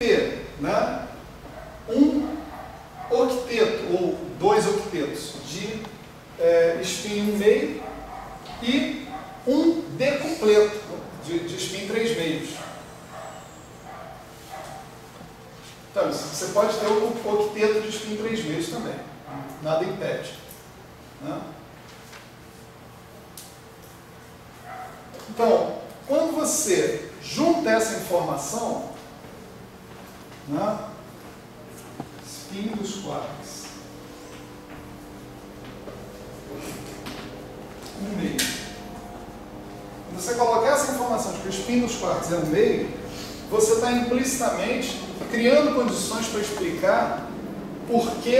ter, né, um octeto ou 2 octetos de spin 1,5 e um decupleto de spin 3 meios. Então, você pode ter o octeto de spin 3 meios também, nada impede, né? Então, quando você junta essa informação, né, spin dos quarks 1,5. Quando você coloca essa informação de que o spin dos quarks é 1,5, você está implicitamente criando condições para explicar por que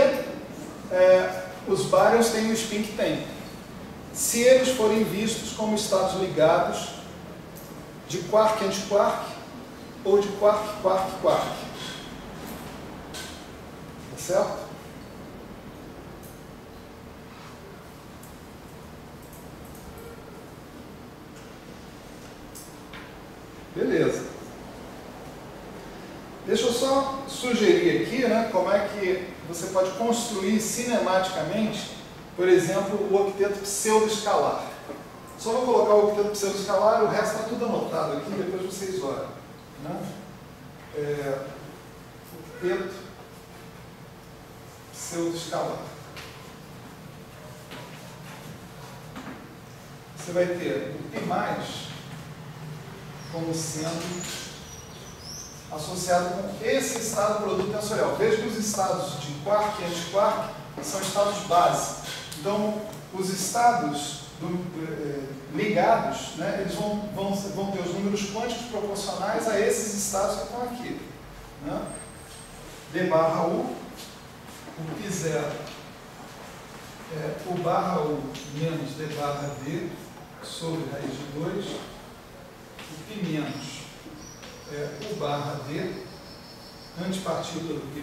os baryons têm o spin que têm, se eles forem vistos como estados ligados de quark-antiquark ou de quark-quark-quark. Tá certo? Beleza. Deixa eu só sugerir aqui, né, como é que você pode construir cinematicamente, por exemplo, o octeto pseudo-escalar. Só vou colocar o octeto pseudo-escalar, o resto está tudo anotado aqui, depois vocês olham, né? Octeto pseudo-escalar. Você vai ter o π+, como sendo associado com esse estado produto tensorial. Veja que os estados de quark e antiquark são estados base. Então, os estados ligados, né, eles vão ter os números quânticos proporcionais a esses estados que estão aqui, né? d/u, o π0 é o /u menos d/d sobre raiz de 2, o π- é o /d, antipartícula do π+,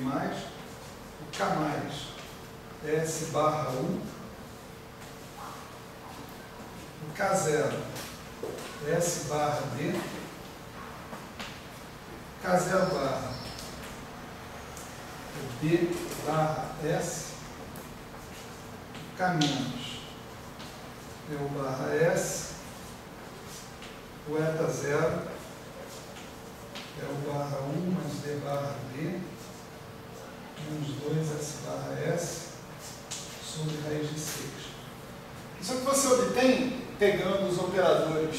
o K+ é S/u, o K0 é S/d, K0 é D/S, o K- é o /S, o eta0 é o /1 mais d/d, menos 2S/S, sobre raiz de 6. Isso é o que você obtém pegando os operadores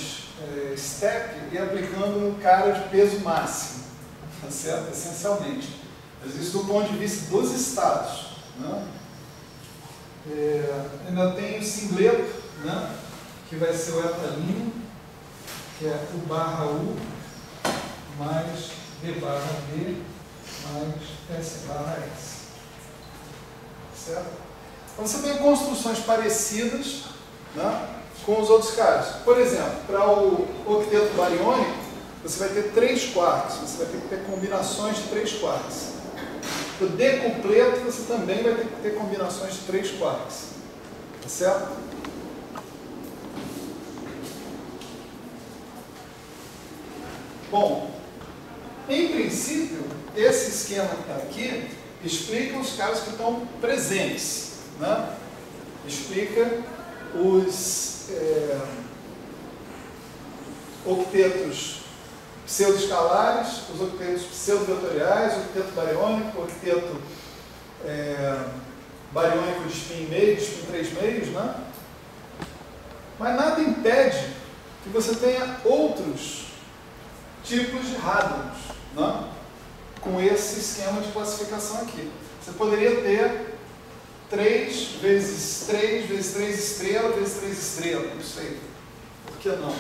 step e aplicando no cara de peso máximo, tá certo? Essencialmente. Mas isso do ponto de vista dos estados, né? Ainda tem o singleto, né, que vai ser o eta', que é o /u mais d/d mais S/S. Certo? Então você tem construções parecidas, né, com os outros casos. Por exemplo, para o octeto bariônico, você vai ter 3 quarks, você vai ter que ter combinações de 3 quarks. Para o decupleto, você também vai ter que ter combinações de 3 quarks. Tá certo? Bom, em princípio, esse esquema que está aqui explica os casos que estão presentes, né? Explica os octetos pseudo-escalares, os octetos pseudo-vetoriais, o octeto bariônico, o octeto bariônico de spin 1,5, de spin 3 meios, né? Mas nada impede que você tenha outros tipos de hadrons, né, com esse esquema de classificação aqui. Você poderia ter 3 vezes 3 vezes 3 estrela vezes 3 estrela, não sei. Por que não?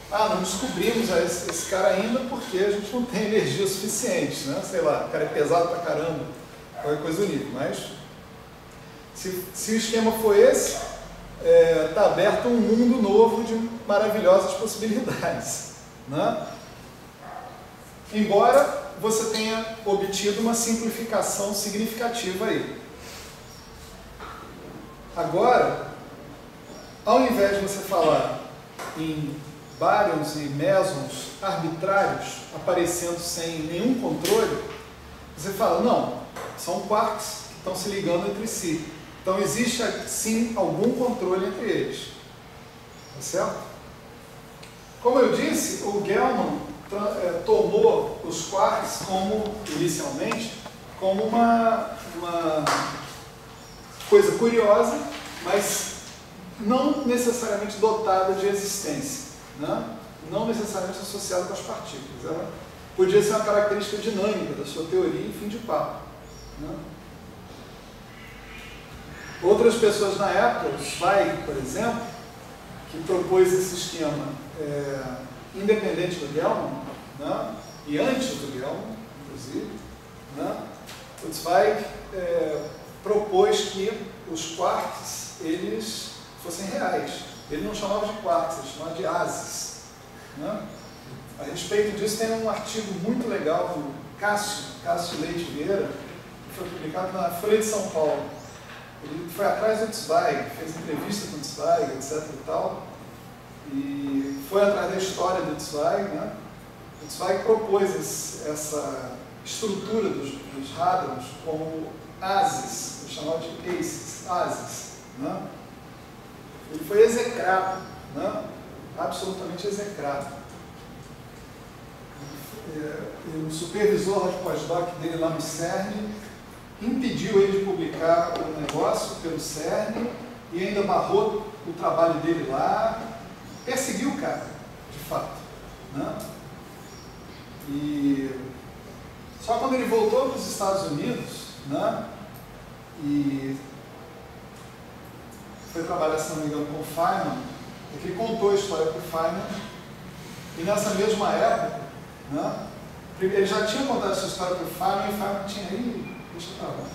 Não descobrimos esse cara ainda porque a gente não tem energia suficiente, né? Sei lá, o cara é pesado pra caramba, qualquer coisa do nível. Mas, se o esquema for esse, está aberto um mundo novo de maravilhosas possibilidades, né? Embora você tenha obtido uma simplificação significativa aí. Agora, ao invés de você falar em baryons e mesons arbitrários aparecendo sem nenhum controle, você fala, não, são quarks que estão se ligando entre si. Então existe sim algum controle entre eles. Tá certo? Como eu disse, o Gell-Mann tomou os quarks inicialmente, como uma coisa curiosa, mas não necessariamente dotada de existência, né? Não necessariamente associada com as partículas. Ela podia ser uma característica dinâmica da sua teoria e fim de papo, né? Outras pessoas na época, Zweig, por exemplo, que propôs esse esquema independente do Gell-Mann, né? E antes do Gell-Mann, inclusive, né? O Zweig propôs que os quarks eles fossem reais. Ele não chamava de quarks, ele chamava de ases, né? A respeito disso tem um artigo muito legal do Cássio Leite Vieira, que foi publicado na Folha de São Paulo. Ele foi atrás do Zweig, fez entrevista com o Zweig, etc. e tal, e foi atrás da história do Zweig, né? O Zweig propôs essa estrutura dos hadrons como ases, ele chamava de ases, né? Ele foi execrado, né? Absolutamente execrado. O supervisor de pós-doc dele lá no CERN impediu ele de publicar o negócio pelo CERN e ainda barrou o trabalho dele lá, perseguiu o cara, de fato, né? E só quando ele voltou para os Estados Unidos, né, e foi trabalhar, se não me engano, com o Feynman, é que ele contou a história para o Feynman, e nessa mesma época, né, ele já tinha contado essa história para o Feynman, e o Feynman tinha deixa eu falar,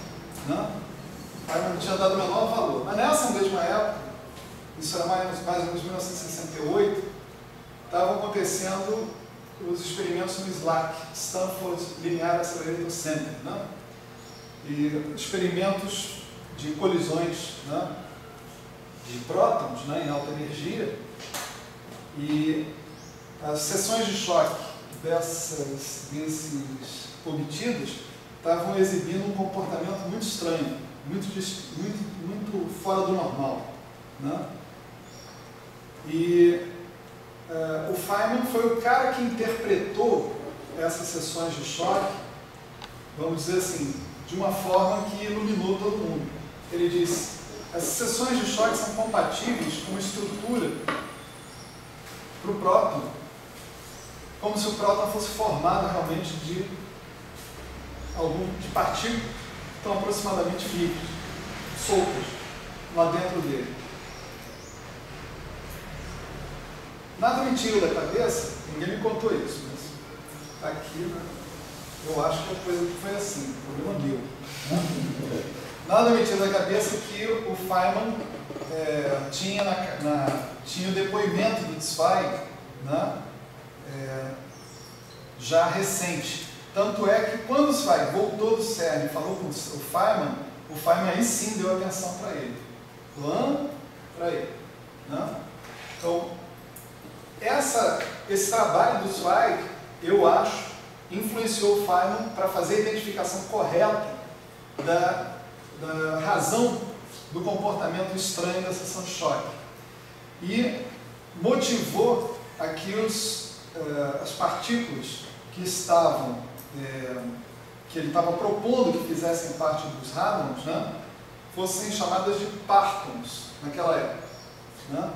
né? O Feynman não tinha dado o menor valor. Mas nessa mesma época, isso era mais ou menos 1968, estavam acontecendo os experimentos no SLAC, Stanford Linear Accelerator Center, né? E experimentos de colisões, né, de prótons, né, em alta energia, e as seções de choque desses obtidos estavam exibindo um comportamento muito estranho, muito fora do normal, né? E o Feynman foi o cara que interpretou essas sessões de choque, vamos dizer assim, de uma forma que iluminou todo mundo. Ele disse, as sessões de choque são compatíveis com uma estrutura para o próton, como se o próton fosse formado realmente de partículas que estão aproximadamente livres, soltas, lá dentro dele. Nada me tira da cabeça, ninguém me contou isso, mas está aqui, né? Eu acho que a coisa foi assim, o problema meu. Né? Nada me tira da cabeça que o Feynman tinha o depoimento do Zweig, né? Já recente. Tanto é que quando o Zweig voltou do CERN e falou com o Feynman aí sim deu atenção para ele. Para ele. Né? Então, esse trabalho do Zweig, eu acho, influenciou o Feynman para fazer a identificação correta da razão do comportamento estranho da seção de choque. E motivou a que as partículas que ele estava propondo que fizessem parte dos hadrons, né, fossem chamadas de partons naquela época. Né?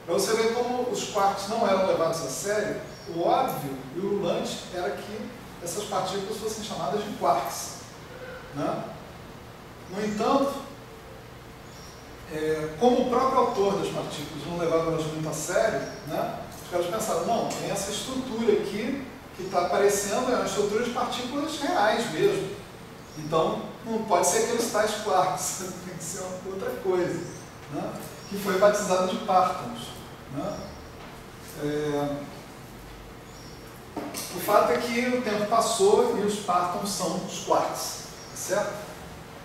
Para você ver como os quarks não eram levados a sério, o óbvio e o ululante era que essas partículas fossem chamadas de quarks. Né? No entanto, como o próprio autor das partículas não levava elas muito a sério, né, os caras pensaram, não, tem essa estrutura aqui que está aparecendo, é uma estrutura de partículas reais mesmo. Então, não pode ser aqueles tais quarks, tem que ser uma outra coisa, né, que foi batizada de partons. Né? O fato é que o tempo passou e os partons são os quarks, certo?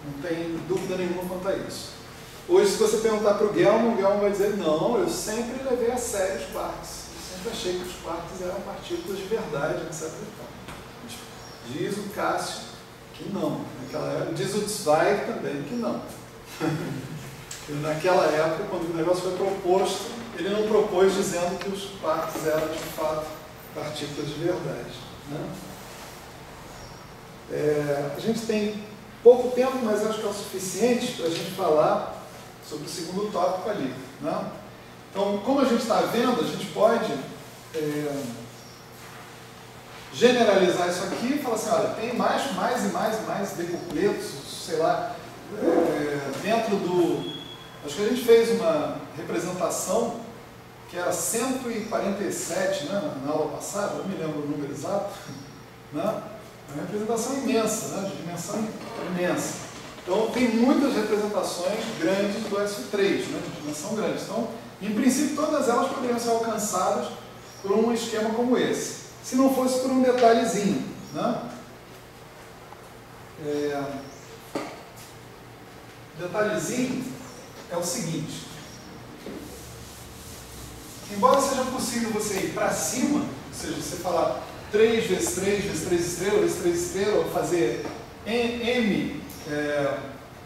Não tem dúvida nenhuma quanto a isso. Hoje, se você perguntar para o Gell-Mann vai dizer, não, eu sempre levei a sério os quarks. sempre achei que os quarks eram partículas de verdade, etc. Diz o Cássio que não. Naquela época, diz o Zweig também que não. Naquela época, quando o negócio foi proposto, ele não propôs dizendo que os quarks eram de fato partículas de verdade. Né? A gente tem pouco tempo, mas acho que é o suficiente para a gente falar sobre o segundo tópico ali. Né? Então, como a gente está vendo, a gente pode generalizar isso aqui e falar assim, olha, tem mais decupletos, sei lá, dentro do... Acho que a gente fez uma representação que era 147, né, na aula passada, não me lembro o número exato, né? Uma representação imensa, né, de dimensão imensa. Então, tem muitas representações grandes do SU3, né, de dimensão grande. Então, em princípio, todas elas poderiam ser alcançadas por um esquema como esse, se não fosse por um detalhezinho. Né? Detalhezinho é o seguinte: embora seja possível você ir para cima, ou seja, você falar 3 vezes 3 vezes 3 estrelas, vezes 3 estrelas, ou fazer M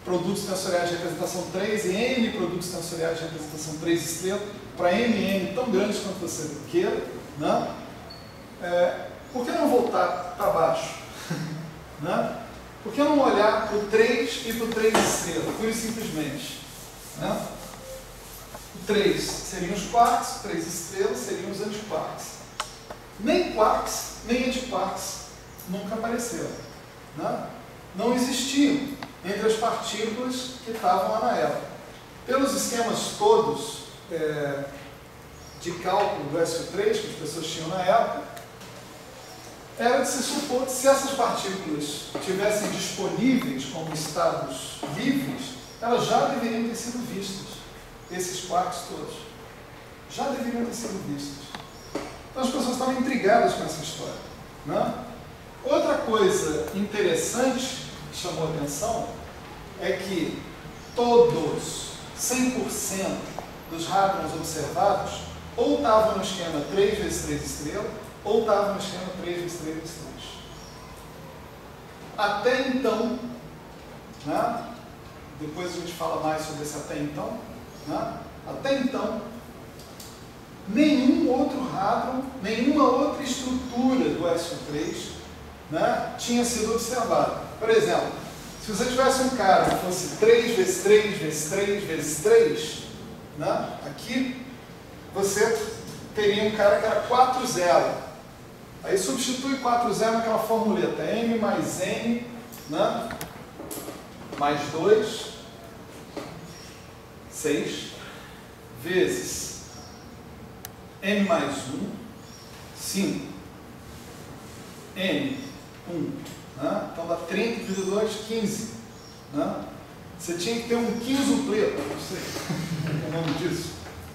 produtos tensoriais de representação 3 e N produtos tensoriais de representação 3 estrelas, para M tão grandes quanto você queira, né? Por que não voltar para baixo? Né? Por que não olhar para o 3 e para o 3 estrelas, pura e simplesmente? Né? O 3 seriam os quarks, 3 estrelas seriam os antiquarks. Nem quarks, nem antiquarks nunca apareceram. Né? Não existiam entre as partículas que estavam lá na época. Pelos esquemas todos de cálculo do SU3 que as pessoas tinham na época, era de se supor que se essas partículas tivessem disponíveis como estados livres, elas já deveriam ter sido vistas, esses quarks todos. Já deveriam ter sido vistas. Então as pessoas estavam intrigadas com essa história. Né? Outra coisa interessante que chamou a atenção é que todos, 100% dos hadrons observados, ou estavam no esquema 3 vezes 3 estrelas, ou estavam no esquema 3 vezes 3 vezes 3. Até então, né? Depois a gente fala mais sobre esse até então, né? Até então, nenhum outro hadron, nenhuma outra estrutura do SU3, né, tinha sido observada. Por exemplo, se você tivesse um cara que fosse 3 vezes 3 vezes 3 vezes 3, né, aqui, você teria um cara que era 4 zero. Aí substitui 4 zero naquela formuleta, M mais N, né, mais 2, 6, vezes M mais 1, 5, N, 1. Né? Então dá 30 dividido 2, 15. Né? Você tinha que ter um quinzupleto, não sei o nome disso.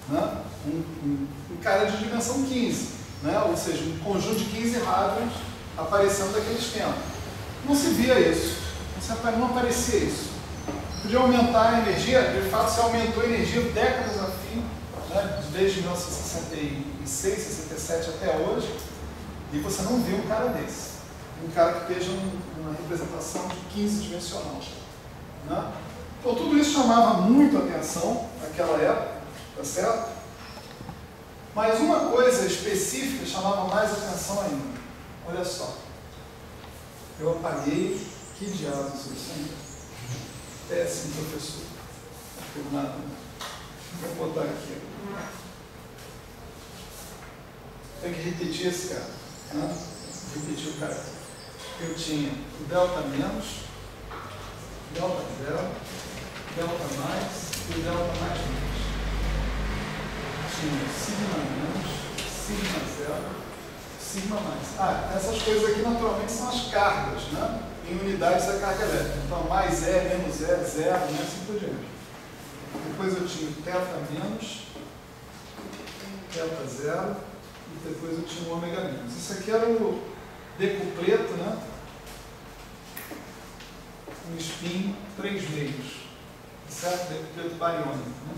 Né? Um cara de dimensão 15. Né? Ou seja, um conjunto de 15 hadrons aparecendo daquele esquema. Não se via isso. Não aparecia isso. Podia aumentar a energia, de fato se aumentou a energia décadas a fim, né? Desde 1966, 67 até hoje, e você não viu um cara desse. Um cara que esteja uma representação de 15 dimensional. Né? Então tudo isso chamava muito a atenção naquela época, tá certo? Mas uma coisa específica chamava mais atenção ainda. Olha só. Eu apaguei. Que diabos isso, hein? Péssimo professor. Não tem nada. Vou botar aqui. Tem que repetir esse cara. Né? Repetir o cara. Eu tinha o delta menos, delta zero, delta mais e o delta mais menos. Tinha sigma menos, sigma zero, sigma mais. Essas coisas aqui naturalmente são as cargas, né? Em unidades da carga elétrica. Então, mais E, menos E, zero, né? Assim por diante. Depois eu tinha o θ menos, θ zero, e depois eu tinha o ômega menos. Isso aqui era o decupleto, né? Um spin 3 meios. Certo? Decupleto bariônico. Né?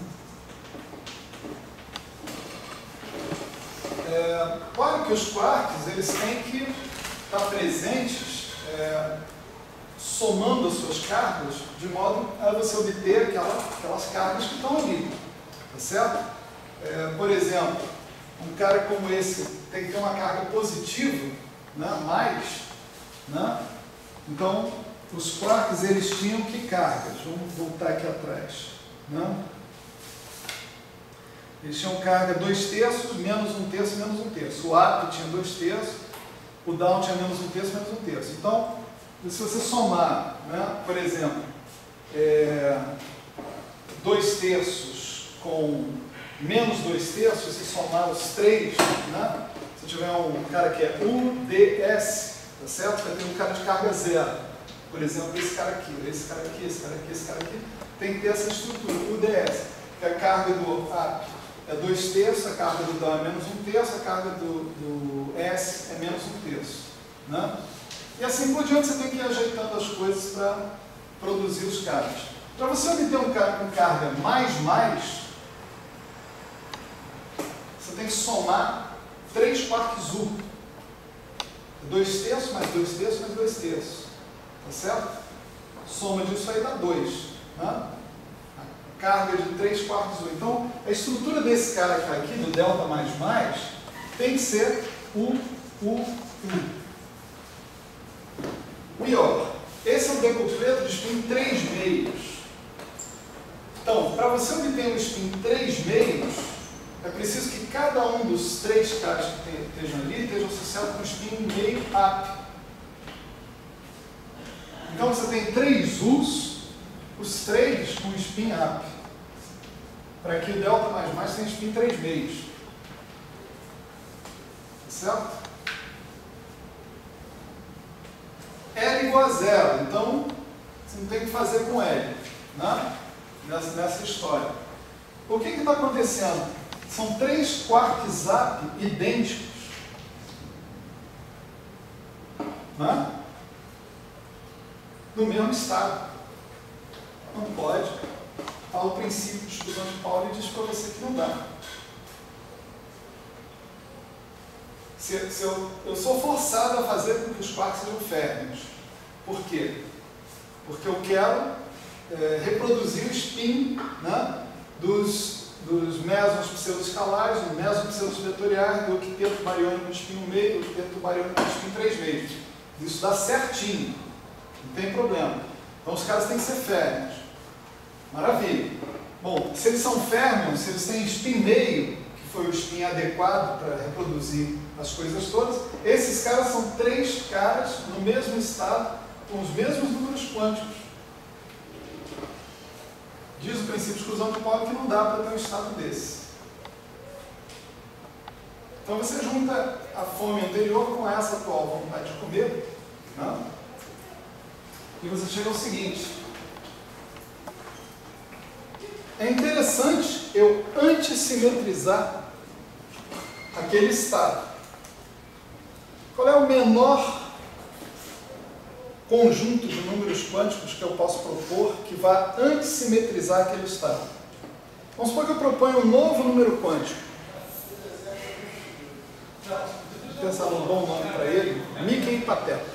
Claro que os quarks eles têm que estar presentes somando as suas cargas de modo a você obter aquelas cargas que estão ali, tá certo? Por exemplo, um cara como esse tem que ter uma carga positiva, né, mais, né? Então, os quarks eles tinham que cargas? Vamos voltar aqui atrás, né? Eles tinham carga 2/3, menos 1/3, menos 1/3. O up tinha 2/3, o down tinha menos 1/3, menos 1/3. Então, se você somar, né, por exemplo, 2/3 com menos 2/3, se você somar os três, né, se tiver um cara que é UDS, tá certo? Vai ter um cara de carga 0. Por exemplo, esse cara aqui, esse cara aqui, esse cara aqui, esse cara aqui, tem que ter essa estrutura, UDS, que a carga do up é 2/3, a carga do down é menos 1/3, a carga do S é menos 1/3. Né? E assim por diante, você tem que ir ajeitando as coisas para produzir os cargas. Para você obter um cara com carga mais, você tem que somar 3 quarks U. 2/3 mais 2/3 mais 2/3. Tá certo? Soma disso aí dá 2. Né? Carga de 3 quarks U. Então, a estrutura desse cara que está aqui, do delta mais, tem que ser U. Pior, esse é um decupleto de spin 3 meios. Então, para você obter um spin 3 meios, é preciso que cada um dos 3 caras que estejam ali estejam associados com um spin meio up. Então, você tem 3 U's, os 3 com spin up, para que o delta mais tenha spin 3 meios. Certo? L igual a 0, então você não tem o que fazer com L, né? Nessa história. O que está acontecendo? São 3 quarks up idênticos, né? No mesmo estado. Não pode. O princípio de exclusão de Pauli diz para você que não dá. Eu sou forçado a fazer com que os quarks sejam férreos. Por quê? Porque eu quero reproduzir o spin, né, dos mesons pseudoescalares, dos mesons pseudovetoriais, do octeto bariônico de spin 1 meio, do octeto bariônico de spin 3 meios. Isso dá certinho. Não tem problema. Então os caras têm que ser férreos. Maravilha. Bom, se eles são férreos, se eles têm spin meio, que foi o spin adequado para reproduzir as coisas todas, esses caras são 3 caras no mesmo estado, com os mesmos números quânticos. Diz o princípio de exclusão de Pauli que não dá para ter um estado desse. Então você junta a fome anterior com essa atual vontade de comer, né? E você chega ao seguinte: é interessante eu antissimetrizar aquele estado. Qual é o menor conjunto de números quânticos que eu posso propor que vá antissimetrizar aquele estado? Vamos supor que eu proponho um novo número quântico. Vou pensar num bom nome para ele: Mickey e Pateta.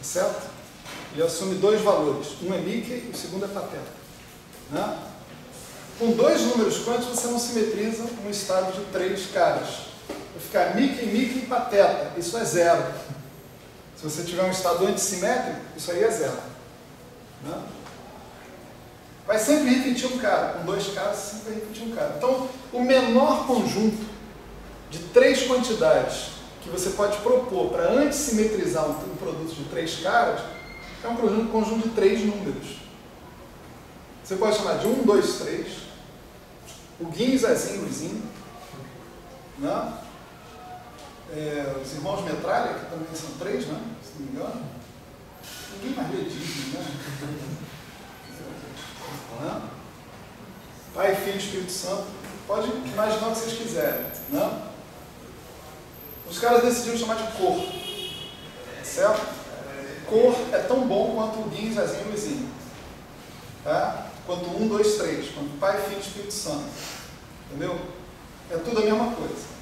Certo? Ele assume 2 valores. Um é Mickey e o segundo é Pateta. Né? Com 2 números quânticos você não simetriza um estado de 3 caras. Vai ficar Mickey e Pateta. Isso é 0. Se você tiver um estado antissimétrico, isso aí é 0. Né? Vai sempre repetir um cara. Com 2 caras, sempre vai repetir um cara. Então, o menor conjunto de 3 quantidades que você pode propor para antissimetrizar um produto de 3 caras é um conjunto de 3 números. Você pode chamar de 1, 2, 3. O Guinho, Zezinho, Luizinho. Né? Os irmãos Metralha, que também são 3, né? Se não me engano. Ninguém mais lê Disney, né? Né? Pai, Filho e Espírito Santo. Pode imaginar o que vocês quiserem. Né? Os caras decidiram chamar de cor. Certo? Cor é tão bom quanto o Guinho, Zezinho e Luizinho. Tá? Quanto 1, 2, 3. Quanto Pai, Filho e Espírito Santo. Entendeu? É tudo a mesma coisa.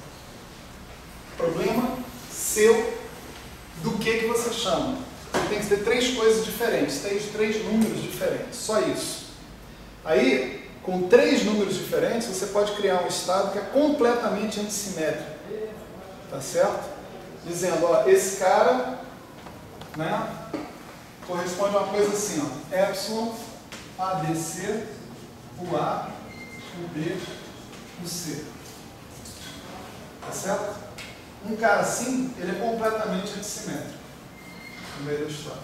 Problema seu do que você chama. Tem que ter três coisas diferentes, três números diferentes, só isso. Aí, com três números diferentes, você pode criar um estado que é completamente antissimétrico. Tá certo? Dizendo, ó, esse cara, né, corresponde a uma coisa assim, ó, epsilon, ABC, o A, o B, o C. Tá certo? Um cara assim, ele é completamente antissimétrico no meio da história.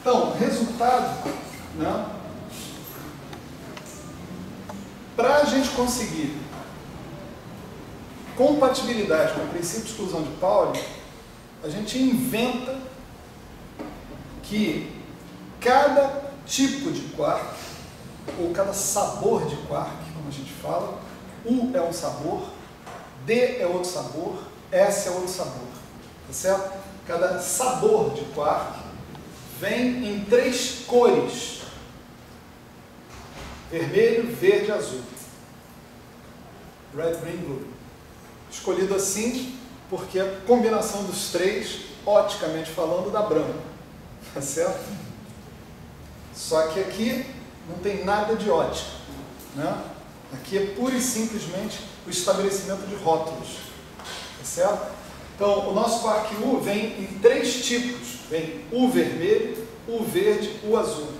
Então, resultado, né? Para a gente conseguir compatibilidade com o princípio de exclusão de Pauli, a gente inventa que cada tipo de quark, ou cada sabor de quark, como a gente fala, U é um sabor, D é outro sabor, S é outro sabor, tá certo? Cada sabor de quark vem em três cores: vermelho, verde e azul. Red, green, blue. Escolhido assim porque a combinação dos três, oticamente falando, dá branco. Tá certo? Só que aqui não tem nada de ótica, né? Aqui é pura e simplesmente o estabelecimento de rótulos. Tá certo? Então, o nosso quark U vem em três tipos. Vem U vermelho, U verde, U azul.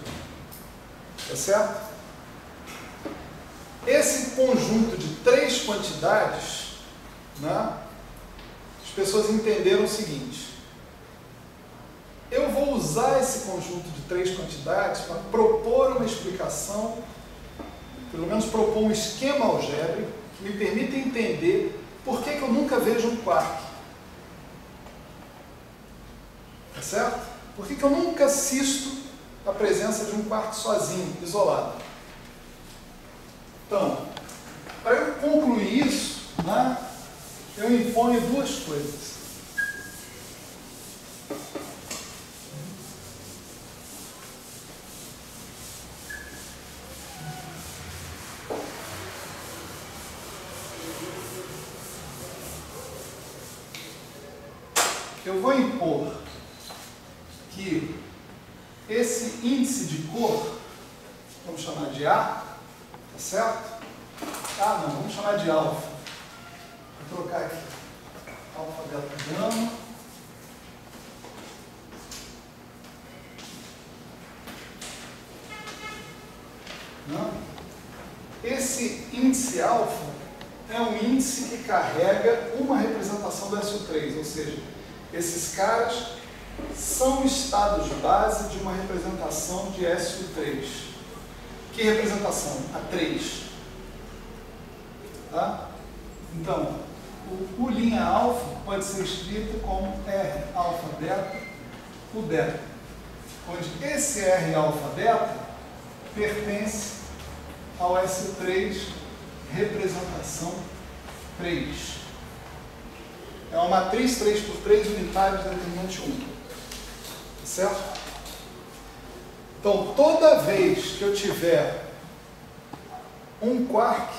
Tá certo? Esse conjunto de três quantidades, né, as pessoas entenderam o seguinte: eu vou usar esse conjunto de três quantidades para propor uma explicação, pelo menos propor um esquema algébrico que me permita entender por que eu nunca vejo um quark. Tá certo? Por que eu nunca assisto a presença de um quark sozinho, isolado? Então, para eu concluir isso, né, eu imponho duas coisas. Eu vou impor que esse índice de cor, vamos chamar de A, tá certo? Ah, não, vamos chamar de alfa. Vou trocar aqui. Alfa, delta, gama. Não? Esse índice alfa é um índice que carrega uma representação do SO3, ou seja, esses caras são estados base de uma representação de SO3. Que representação? A 3. Tá? Então, o U' alfa pode ser escrito como R alfa beta, U beta, onde esse R alfa beta pertence ao SO3 representação 3. É uma matriz 3x3 unitária de determinante 1. Certo? Então, toda vez que eu tiver um quark,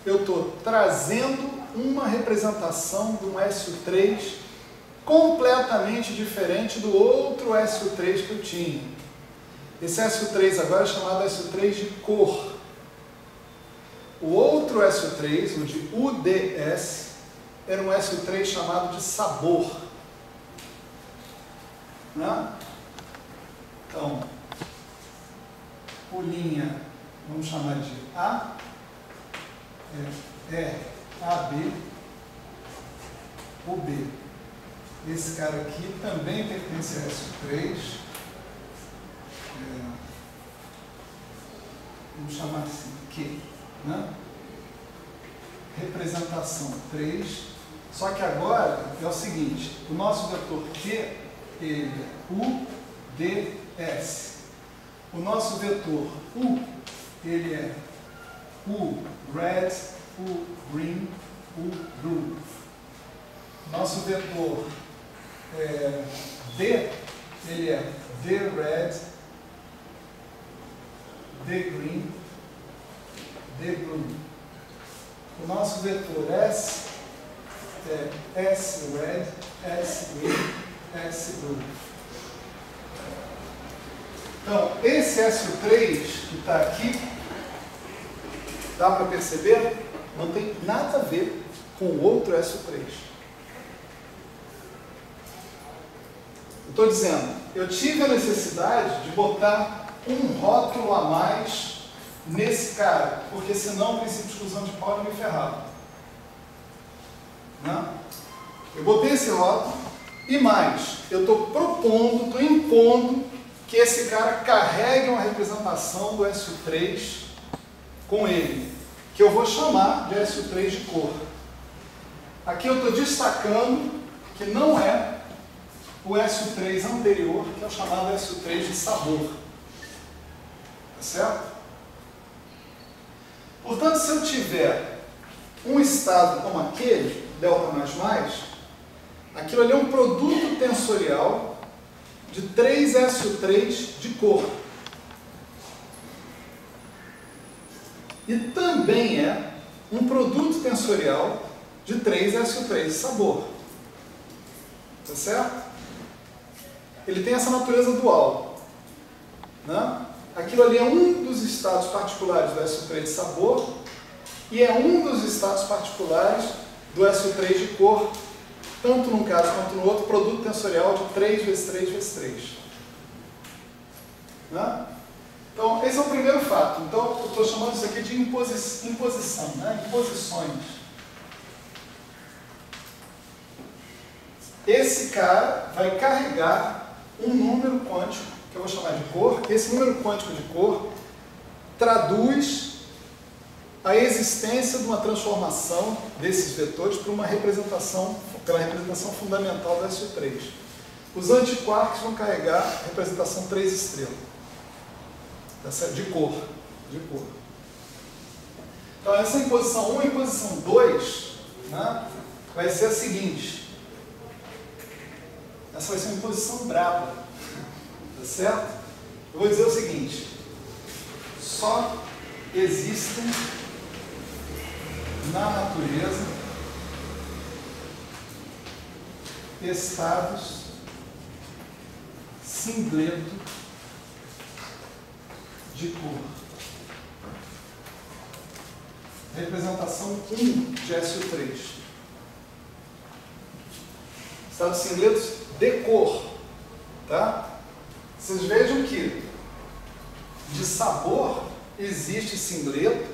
eu estou trazendo uma representação de um SO3 completamente diferente do outro SO3 que eu tinha. Esse SO3 agora é chamado SO3 de cor. O outro SO3, o de UDS, era um SO3 chamado de sabor. Né? Então, o linha, vamos chamar de A, AB, o B. Esse cara aqui também pertence a SO3. Vamos chamar assim, Q. Né? Representação 3. Só que agora é o seguinte, o nosso vetor Q, ele é UDS. O nosso vetor U, ele é U red, U green, U blue. Nosso vetor D, ele é D red, D green, nosso vetor S é S red, S green, S blue. Então, esse SO3 que está aqui, dá para perceber? Não tem nada a ver com o outro SO3. Eu estou dizendo, eu tive a necessidade de botar um rótulo a mais nesse cara, porque senão o princípio de exclusão de Pauli me ferrava. Né? Eu botei esse rótulo e mais, eu estou propondo, estou impondo que esse cara carregue uma representação do SO3 com ele, que eu vou chamar de SO3 de cor. Aqui eu estou destacando que não é o SO3 anterior, que é o chamado SO3 de sabor. Tá certo? Portanto, se eu tiver um estado como aquele, delta++, aquilo ali é um produto tensorial de 3 SO3 de cor. E também é um produto tensorial de 3 SO3 de sabor. Tá certo? Ele tem essa natureza dual. Né? Aquilo ali é um dos estados particulares do SO3 de sabor e é um dos estados particulares do SO3 de cor, tanto num caso quanto no outro, produto tensorial de 3 vezes 3 vezes 3. Né? Então, esse é o primeiro fato. Então, eu estou chamando isso aqui de imposição, né? Imposições. Esse cara vai carregar um número quântico, que eu vou chamar de cor. Esse número quântico de cor traduz a existência de uma transformação desses vetores para uma representação, pela representação fundamental do SO3. Os antiquarks vão carregar a representação 3 estrelas, de cor. Então, essa imposição 1 e imposição 2, né, vai ser a seguinte. Essa vai ser uma imposição braba, tá certo? Eu vou dizer o seguinte: só existem na natureza estados singleto de cor. Representação 1 de SO3. Estados singletos de cor. Tá? Vocês vejam que de sabor existe singleto,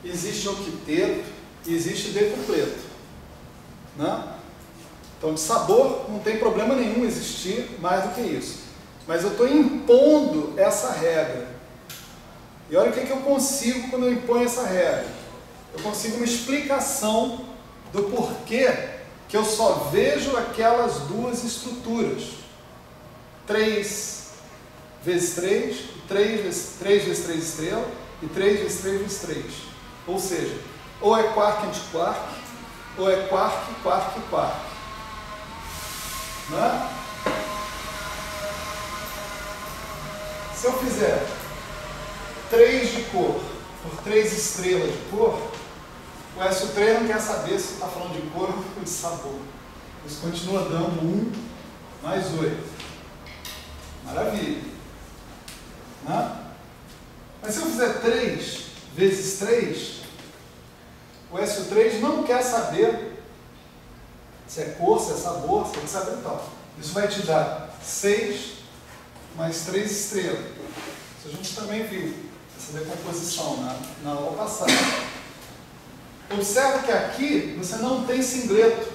existe octeto, existe decupleto. Né? Então, de sabor não tem problema nenhum existir mais do que isso. Mas eu estou impondo essa regra. E olha o que eu consigo quando eu imponho essa regra. Eu consigo uma explicação do porquê que eu só vejo aquelas duas estruturas. 3 vezes 3, 3 vezes 3 estrela e 3 vezes 3 vezes 3. Ou seja, ou é quark antiquark, ou é quark, quark, quark. Né? Se eu fizer 3 de cor por 3 estrelas de cor, o SO3 não quer saber se está falando de cor ou de sabor. Isso continua dando 1 mais 8. Maravilha. Né? Mas se eu fizer 3 vezes 3, o SO3 não quer saber se é cor, se é sabor, se é saber tal. Isso vai te dar 6 mais 3 estrelas. Isso a gente também viu, essa decomposição na aula passada. Observa que aqui você não tem singleto.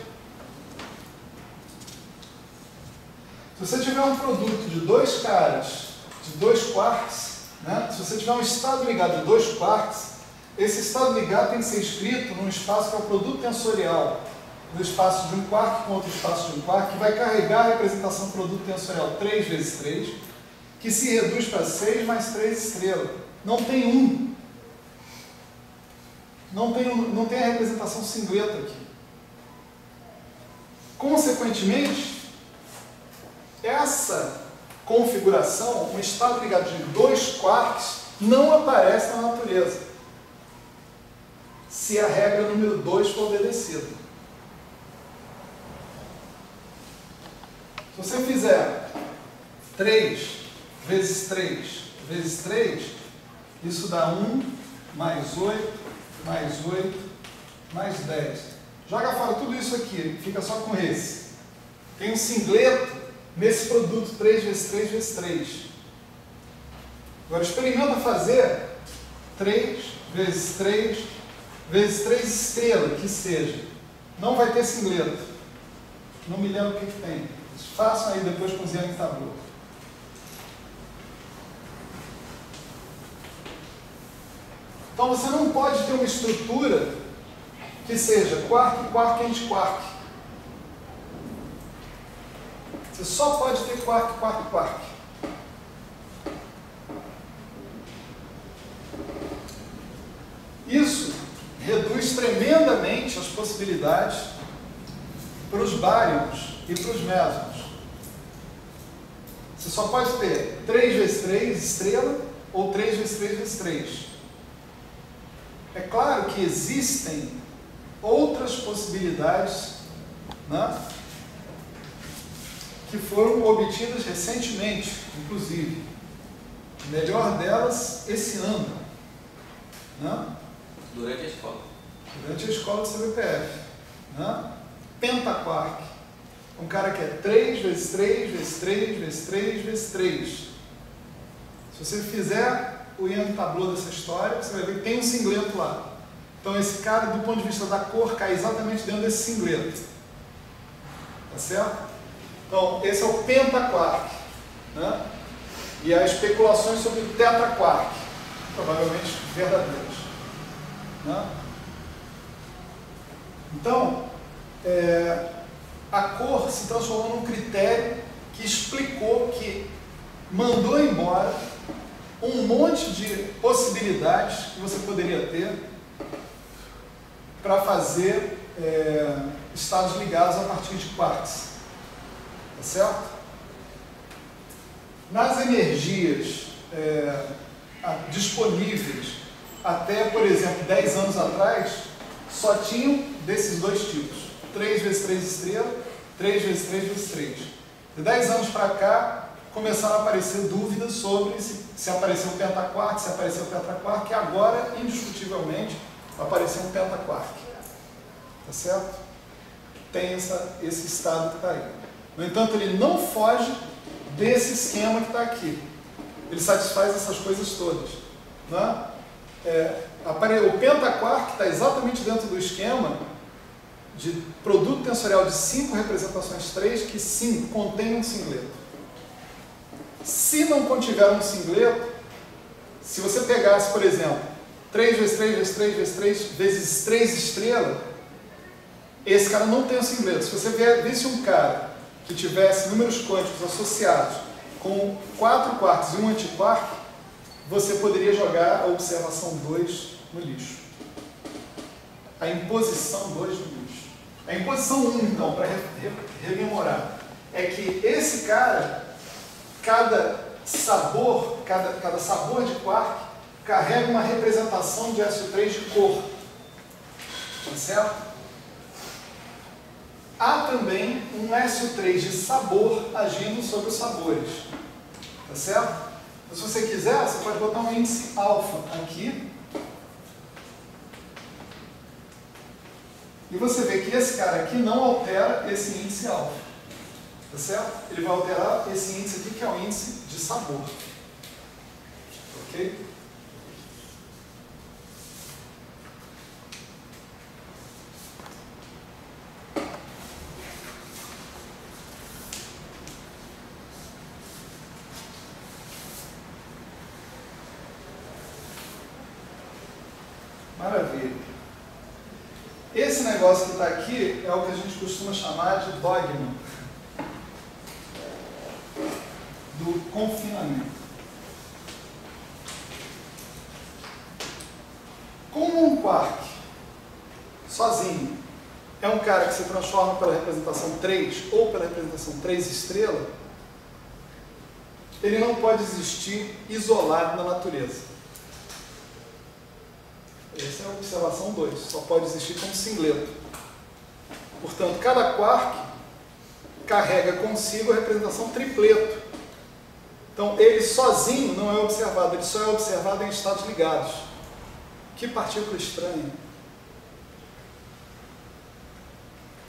Se você tiver um produto de 2 caras, de 2 quarks, né? Se você tiver um estado ligado de 2 quarks, esse estado ligado tem que ser escrito num espaço que é o produto tensorial do espaço de um quark com outro espaço de um quark, que vai carregar a representação do produto tensorial 3 vezes 3, que se reduz para 6 mais 3 estrelas. Não tem 1. Não tem a representação singleto aqui. Consequentemente, essa configuração, um estado ligado de 2 quarks, não aparece na natureza. se a regra número 2 for obedecida. Se você fizer 3 vezes 3 vezes 3, isso dá 1, mais 8, mais 8, mais 10. Joga fora tudo isso aqui, fica só com esse. Tem um singleto nesse produto 3 vezes 3 vezes 3. Agora experimenta fazer 3 vezes 3 vezes 3 estrela, que seja. Não vai ter singleto. Não me lembro o que tem. Façam aí depois com o Zen Tableau. Então você não pode ter uma estrutura que seja quark, quark, anti-quark. Você só pode ter quark, quark, quark. Isso reduz tremendamente as possibilidades para os baryons e para os mesons. Você só pode ter 3 vezes 3 estrela ou 3 vezes 3 vezes 3. É claro que existem outras possibilidades, né, que foram obtidas recentemente, inclusive. A melhor delas esse ano. Né? Durante a escola. Durante a escola do CBPF. Né? Pentaquark. Um cara que é 3 vezes 3 vezes 3 vezes 3 vezes 3. Se você fizer o Zen Tableau dessa história, você vai ver que tem um singleto lá. Então esse cara, do ponto de vista da cor, cai exatamente dentro desse singleto. Tá certo? Então, esse é o pentaquark. Né? E há especulações sobre o tetraquark, provavelmente verdadeiras. Né? Então, a cor se transformou num critério que explicou, que mandou embora um monte de possibilidades que você poderia ter para fazer estados ligados a partir de quarks. Tá certo? Nas energias disponíveis até, por exemplo, 10 anos atrás, só tinham desses dois tipos. 3 vezes 3 estrela, 3 vezes 3 vezes 3. De 10 anos para cá, começaram a aparecer dúvidas sobre se apareceu o pentaquark, se apareceu o tetraquark, e agora, indiscutivelmente, apareceu um pentaquark. Tá certo? Tem esse estado que está aí. No entanto, ele não foge desse esquema que está aqui. Ele satisfaz essas coisas todas. Né? O pentaquark está exatamente dentro do esquema de produto tensorial de 5 representações 3 que sim, contém um singleto. Se não contiver um singleto, se você pegasse, por exemplo, 3 vezes 3 vezes 3 vezes 3 vezes 3 estrela, esse cara não tem um singleto. Se você visse um cara que tivesse números quânticos associados com 4 quarks e um antiquark, você poderia jogar a observação 2 no lixo. A imposição 2 no lixo. A imposição 1, então, para rememorar, é que esse cara, cada sabor de quark carrega uma representação de SO3 de cor. Tá certo? Há também um SO3 de sabor agindo sobre os sabores. Tá certo? Então, se você quiser, você pode botar um índice alfa aqui. E você vê que esse cara aqui não altera esse índice alfa. Tá certo? Ele vai alterar esse índice aqui, que é o índice de sabor. Ok? Maravilha. Esse negócio que está aqui é o que a gente costuma chamar de dogma do confinamento. Como um quark sozinho é um cara que se transforma pela representação 3 ou pela representação 3 estrela, ele não pode existir isolado na natureza. Essa é a observação 2, só pode existir como singleto. Portanto, cada quark carrega consigo a representação tripleto. Então, ele sozinho não é observado, ele só é observado em estados ligados. Que partícula estranha.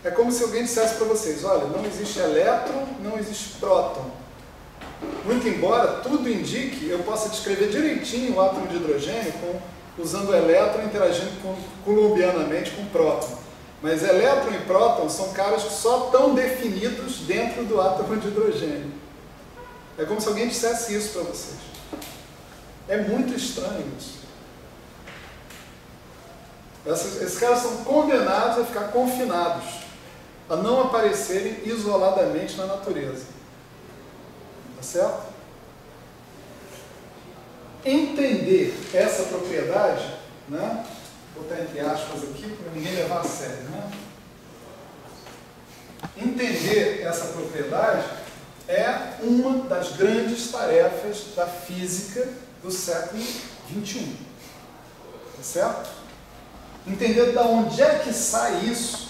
É como se alguém dissesse para vocês, olha, não existe elétron, não existe próton. Muito embora tudo indique, eu possa descrever direitinho o átomo de hidrogênio usando o elétron interagindo columbianamente com o próton. Mas elétron e próton são caras que só estão definidos dentro do átomo de hidrogênio. É como se alguém dissesse isso para vocês. É muito estranho isso. Esses caras são condenados a ficar confinados, a não aparecerem isoladamente na natureza. Tá certo? Entender essa propriedade, né? Vou botar entre aspas aqui para ninguém levar a sério, né? Entender essa propriedade é uma das grandes tarefas da física do século XXI. Tá certo? Entender de onde é que sai isso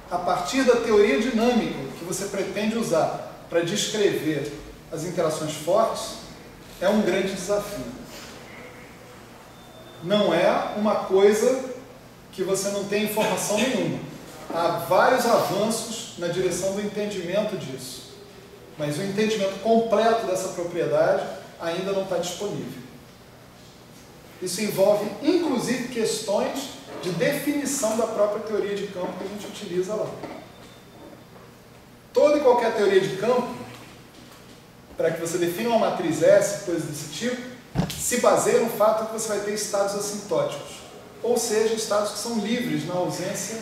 a partir da teoria dinâmica que você pretende usar para descrever as interações fortes é um grande desafio. Não é uma coisa que você não tem informação nenhuma. Há vários avanços na direção do entendimento disso. Mas o entendimento completo dessa propriedade ainda não está disponível. Isso envolve, inclusive, questões de definição da própria teoria de campo que a gente utiliza lá. Toda e qualquer teoria de campo, para que você defina uma matriz S, coisas desse tipo, se baseia no fato de que você vai ter estados assintóticos, ou seja, estados que são livres na ausência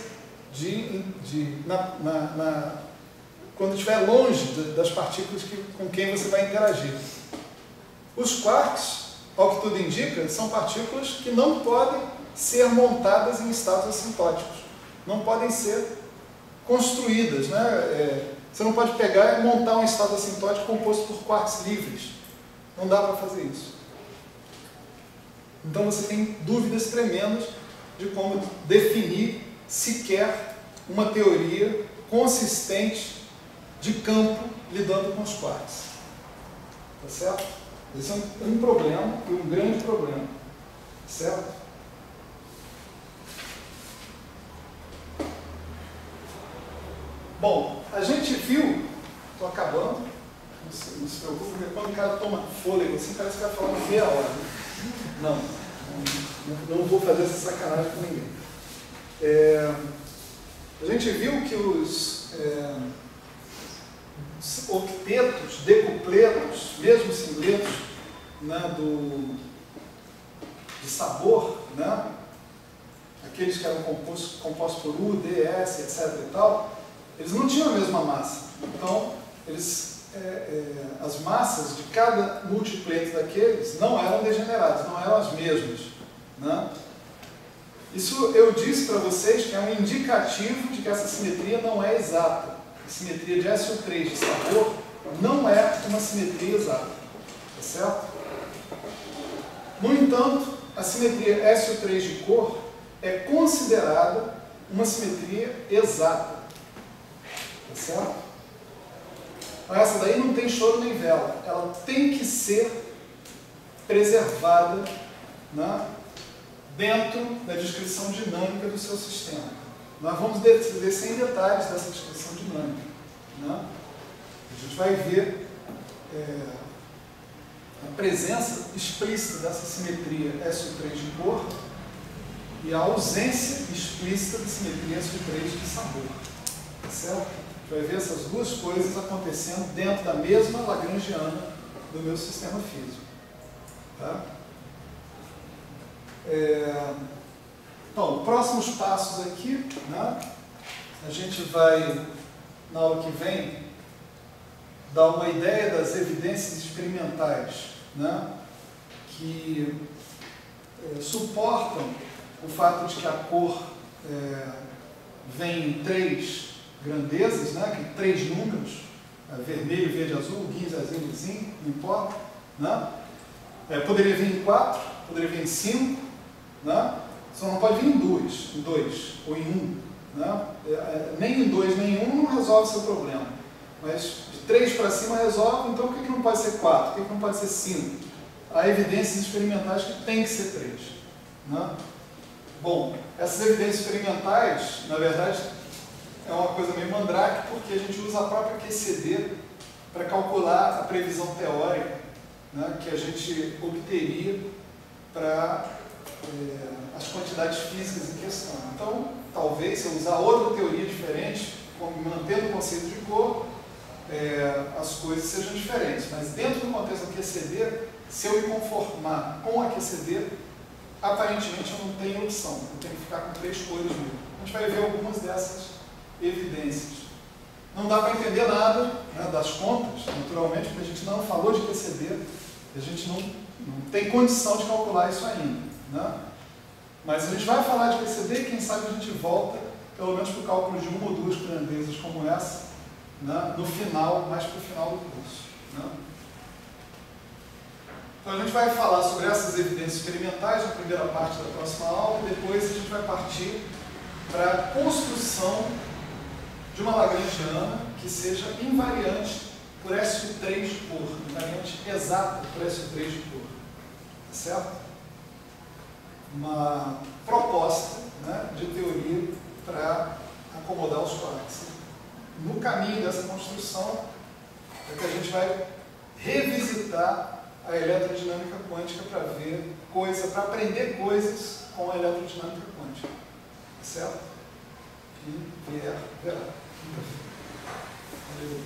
quando estiver longe das partículas com quem você vai interagir. Os quarks, ao que tudo indica, são partículas que não podem ser montadas em estados assintóticos, não podem ser construídas, né? Você não pode pegar e montar um estado assintótico composto por quarks livres. Não dá para fazer isso. Então você tem dúvidas tremendas de como definir sequer uma teoria consistente de campo lidando com os quarks. Tá certo? Esse é um problema, e um grande problema. Certo? Bom, a gente viu, estou acabando, não se preocupe, porque quando o cara toma fôlego assim, parece que vai falar meia hora. Né? Não vou fazer essa sacanagem com ninguém. A gente viu que os octetos, decupletos, mesmo singletos, né, de sabor, né, aqueles que eram compostos por U, D, S, etc. e tal, eles não tinham a mesma massa. Então, as massas de cada multipleto daqueles não eram degeneradas, não eram as mesmas. Né? Isso eu disse para vocês que é um indicativo de que essa simetria não é exata. A simetria de SO3 de sabor não é uma simetria exata. Tá certo? No entanto, a simetria SO3 de cor é considerada uma simetria exata. Tá certo? Mas essa daí não tem choro nem vela. Ela tem que ser preservada, né, dentro da descrição dinâmica do seu sistema. Nós vamos descer em detalhes dessa descrição dinâmica. Né? A gente vai ver a presença explícita dessa simetria SO3 de cor e a ausência explícita da simetria SO3 de sabor. Tá certo? A gente vai ver essas duas coisas acontecendo dentro da mesma lagrangiana do meu sistema físico. Tá? Então, próximos passos aqui, né? A gente vai, na aula que vem, dar uma ideia das evidências experimentais, né? Que suportam o fato de que a cor vem em três grandezas, né? Que três números, vermelho, verde, azul, guinza, azul, zinco, não importa. Né? Poderia vir em 4, poderia vir em 5, né? Só não pode vir em dois ou em um. Né? Nem em 2 nem em 1 não resolve o seu problema. Mas de 3 para cima resolve, então por que não pode ser 4? Por que não pode ser 5? Há evidências experimentais que tem que ser 3. Né? Bom, essas evidências experimentais, na verdade, é uma coisa meio mandrake, porque a gente usa a própria QCD para calcular a previsão teórica, né, que a gente obteria para as quantidades físicas em questão. Então, talvez, se eu usar outra teoria diferente, mantendo o conceito de cor, as coisas sejam diferentes. Mas dentro do contexto da QCD, se eu me conformar com a QCD, aparentemente eu não tenho opção. Eu tenho que ficar com 3 cores mesmo. A gente vai ver algumas dessas evidências. Não dá para entender nada, né, das contas, naturalmente, porque a gente não falou de QCD, a gente não tem condição de calcular isso ainda. Né? Mas a gente vai falar de QCD e quem sabe a gente volta, pelo menos para o cálculo de 1 ou 2 grandezas como essa, né, no final, mais para o final do curso. Né? Então a gente vai falar sobre essas evidências experimentais na primeira parte da próxima aula, e depois a gente vai partir para a construção de uma lagrangiana que seja invariante por S3 de cor, invariante exata por S3 de cor. Tá certo? Uma proposta, né, de teoria para acomodar os quarks. No caminho dessa construção é que a gente vai revisitar a elerodinâmica quântica para ver para aprender coisas com a elerodinâmica quântica. Tá certo? E verá. Valeu.